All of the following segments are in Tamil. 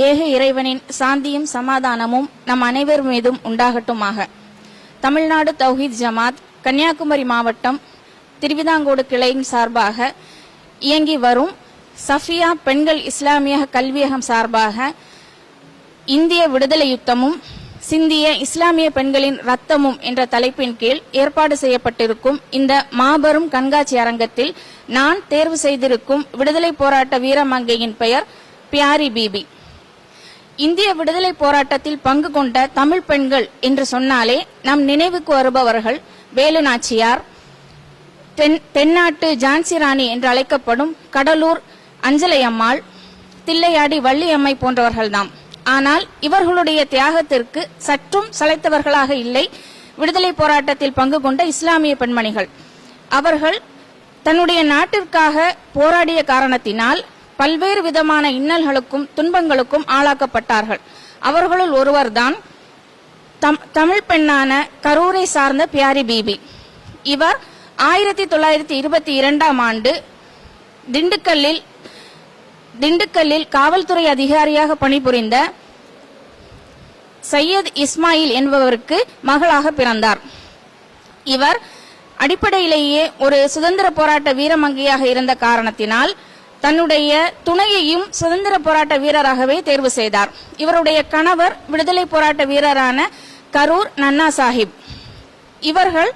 ஏக இறைவனின் சாந்தியும் சமாதானமும் நம் அனைவர் மீதும் உண்டாகட்டுமாக. தமிழ்நாடு தௌஹீத் ஜமாத் கன்னியாகுமரி மாவட்டம் திருவிதாங்கோடு கிளையின் சார்பாக இயங்கி வரும் சஃபியா பெண்கள் இஸ்லாமிய கல்வியகம் சார்பாக இந்திய விடுதலை யுத்தமும் சிந்திய இஸ்லாமிய பெண்களின் ரத்தமும் என்ற தலைப்பின் கீழ் ஏற்பாடு செய்யப்பட்டிருக்கும் இந்த மாபெரும் கண்காட்சி அரங்கத்தில் நான் தேர்வு செய்திருக்கும் விடுதலை போராட்ட வீரமங்கையின் பெயர் பியாரி பீபி. இந்திய விடுதலை போராட்டத்தில் பங்கு கொண்ட தமிழ் பெண்கள் என்று சொன்னாலே நம் நினைவுக்கு வருபவர்கள் வேலு நாச்சியார், தென்னாட்டு ஜான்சி ராணி என்று அழைக்கப்படும் கடலூர் அஞ்சலை அம்மாள், தில்லையாடி வள்ளியம்மை போன்றவர்கள்தாம். ஆனால் இவர்களுடைய தியாகத்திற்கு சற்றும் சளைத்தவர்களாக இல்லை விடுதலை போராட்டத்தில் பங்கு கொண்ட இஸ்லாமிய பெண்மணிகள். அவர்கள் தன்னுடைய நாட்டிற்காக போராடிய காரணத்தினால் பல்வேறு விதமான இன்னல்களுக்கும் துன்பங்களுக்கும் ஆளாக்கப்பட்டார்கள். அவர்களுள் ஒருவர்தான் தமிழ் பெண்ணான கரூரை சார்ந்த பியாரி பீபி. இவர் 1922ஆம் ஆண்டு திண்டுக்கல்லில் காவல்துறை அதிகாரியாக பணிபுரிந்த சையத் இஸ்மாயில் என்பவருக்கு மகளாக பிறந்தார். இவர் அடிப்படையிலேயே ஒரு சுதந்திர போராட்ட வீரமங்கையாக இருந்த காரணத்தினால் தன்னுடைய துணையையும் சுதந்திர போராட்ட வீரராகவே தேர்வு செய்தார். இவருடைய கணவர் விடுதலை போராட்ட வீரரான கரூர் நன்னா சாஹிப். இவர்கள்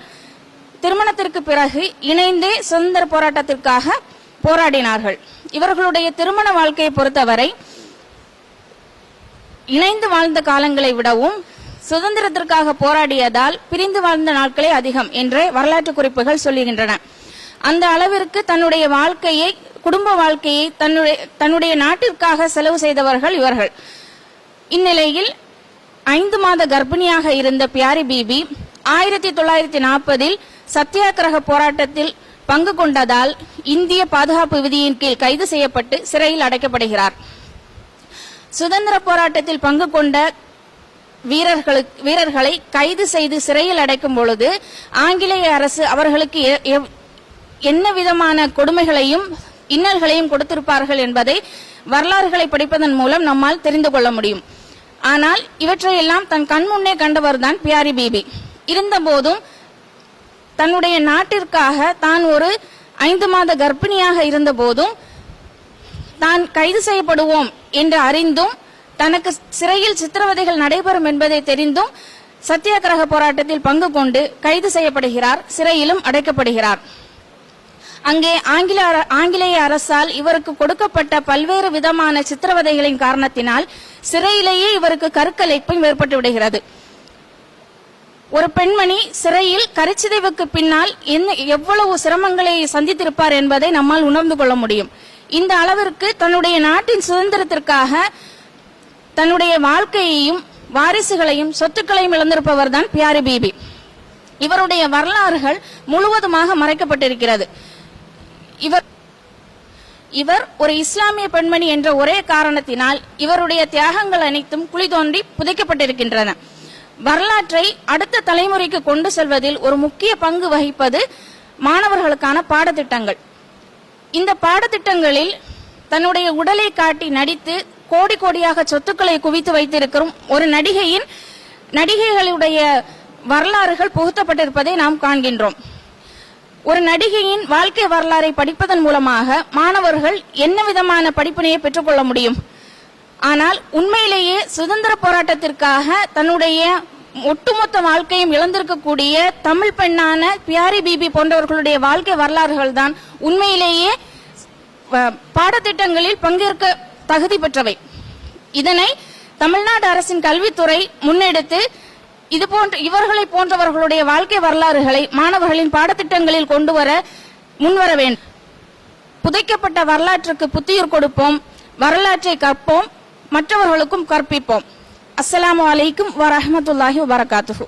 திருமணத்திற்கு பிறகு இணைந்தே சுதந்திர போராட்டத்திற்காக போராடினார்கள். இவர்களுடைய திருமண வாழ்க்கையை பொறுத்தவரை இணைந்து வாழ்ந்த காலங்களை விடவும் சுதந்திரத்திற்காக போராடியதால் பிரிந்து வாழ்ந்த நாட்களே அதிகம் என்றே வரலாற்று குறிப்புகள் சொல்லுகின்றன. அந்த அளவிற்கு தன்னுடைய வாழ்க்கையை, குடும்ப வாழ்க்கையை தன்னுடைய நாட்டிற்காக செலவு செய்தவர்கள் இவர்கள். இந்நிலையில் 5 மாத கர்ப்பிணியாக இருந்த பியாரி பீபி 1940 சத்தியாகிரக போராட்டத்தில் பங்கு கொண்டதால் இந்திய பாதுகாப்பு விதியின் கீழ் கைது செய்யப்பட்டு சிறையில் அடைக்கப்படுகிறார். சுதந்திர போராட்டத்தில் பங்கு கொண்ட வீரர்களை கைது செய்து சிறையில் அடைக்கும் பொழுது ஆங்கிலேய அரசு அவர்களுக்கு என்ன விதமான கொடுமைகளையும் இன்னல்களையும் கொடுத்திருப்பார்கள் என்பதை வரலாறுகளை படிப்பதன் மூலம் நம்மால் தெரிந்து கொள்ள முடியும். ஆனால் இவற்றையெல்லாம் தன் கண்முன்னே கண்டவர்தான் பியாரி பீபி. இருந்தபோதும் தன்னுடைய நாட்டிற்காக தான் ஒரு 5 மாத கர்ப்பிணியாக இருந்த போதும் தான் கைது செய்யப்படுவோம் என்று அறிந்தும் தனக்கு சிறையில் சித்திரவதைகள் நடைபெறும் என்பதை தெரிந்தும் சத்தியாகிரக போராட்டத்தில் பங்கு கொண்டு கைது செய்யப்படுகிறார், சிறையிலும் அடைக்கப்படுகிறார். அங்கே ஆங்கிலேய அரசால் இவருக்கு கொடுக்கப்பட்ட பல்வேறு விதமான சித்திரவதைகளின் காரணத்தினால் சிறையிலேயே இவருக்கு கருக்கலைப்பும் ஏற்பட்டு விடுகிறது. ஒரு பெண்மணி சிறையில் கருச்சிதைவுக்கு பின்னால் எவ்வளவு சிரமங்களை சந்தித்திருப்பார் என்பதை நம்மால் உணர்ந்து கொள்ள முடியும். இந்த அளவிற்கு தன்னுடைய நாட்டின் சுதந்திரத்திற்காக தன்னுடைய வாழ்க்கையையும் வாரிசுகளையும் சொத்துக்களையும் இழந்திருப்பவர் தான் பியாரி பீபி. இவருடைய வரலாறுகள் முழுவதுமாக மறைக்கப்பட்டிருக்கிறது. இவர் ஒரு இஸ்லாமிய பெண்மணி என்ற ஒரே காரணத்தினால் இவருடைய தியாகங்கள் அனைத்தும் குழி தோண்டி புதைக்கப்பட்டிருக்கின்றன. வரலாற்றை அடுத்த தலைமுறைக்கு கொண்டு செல்வதில் ஒரு முக்கிய பங்கு வகிப்பது மாணவர்களுக்கான பாடத்திட்டங்கள். இந்த பாடத்திட்டங்களில் தன்னுடைய உடலை காட்டி நடித்து கோடி கோடியாக சொத்துக்களை குவித்து வைத்திருக்கும் ஒரு நடிகைகளுடைய வரலாறுகள் புகுத்தப்பட்டிருப்பதை நாம் காண்கின்றோம். ஒரு நடிகையின் வாழ்க்கை வரலாறை படிப்பதன் மூலமாக மாணவர்கள் என்ன விதமான படிப்பினையை பெற்றுக்கொள்ள முடியும்? ஆனால் உண்மையிலேயே சுதந்திர போராட்டத்திற்காக தன்னுடைய ஒட்டுமொத்த வாழ்க்கையும் இழந்திருக்கக்கூடிய தமிழ் பெண்ணான பியாரி பீபி போன்றவர்களுடைய வாழ்க்கை வரலாறுகள் தான் உண்மையிலேயே பாடத்திட்டங்களில் பங்கேற்க தகுதி பெற்றவை. இதனை தமிழ்நாடு அரசின் கல்வித்துறை முன்னெடுத்து இவர்களை போன்றவர்களுடைய வாழ்க்கை வரலாறுகளை மாணவர்களின் பாடத்திட்டங்களில் கொண்டு வர முன்வர வேண்டும். புதைக்கப்பட்ட வரலாற்றுக்கு புத்துயிர் கொடுப்போம், வரலாற்றை கற்போம், மற்றவர்களுக்கும் கற்பிப்போம். அஸ்ஸலாமு அலைக்கும் வரஹ்மத்துல்லாஹி வபரகாத்துஹு.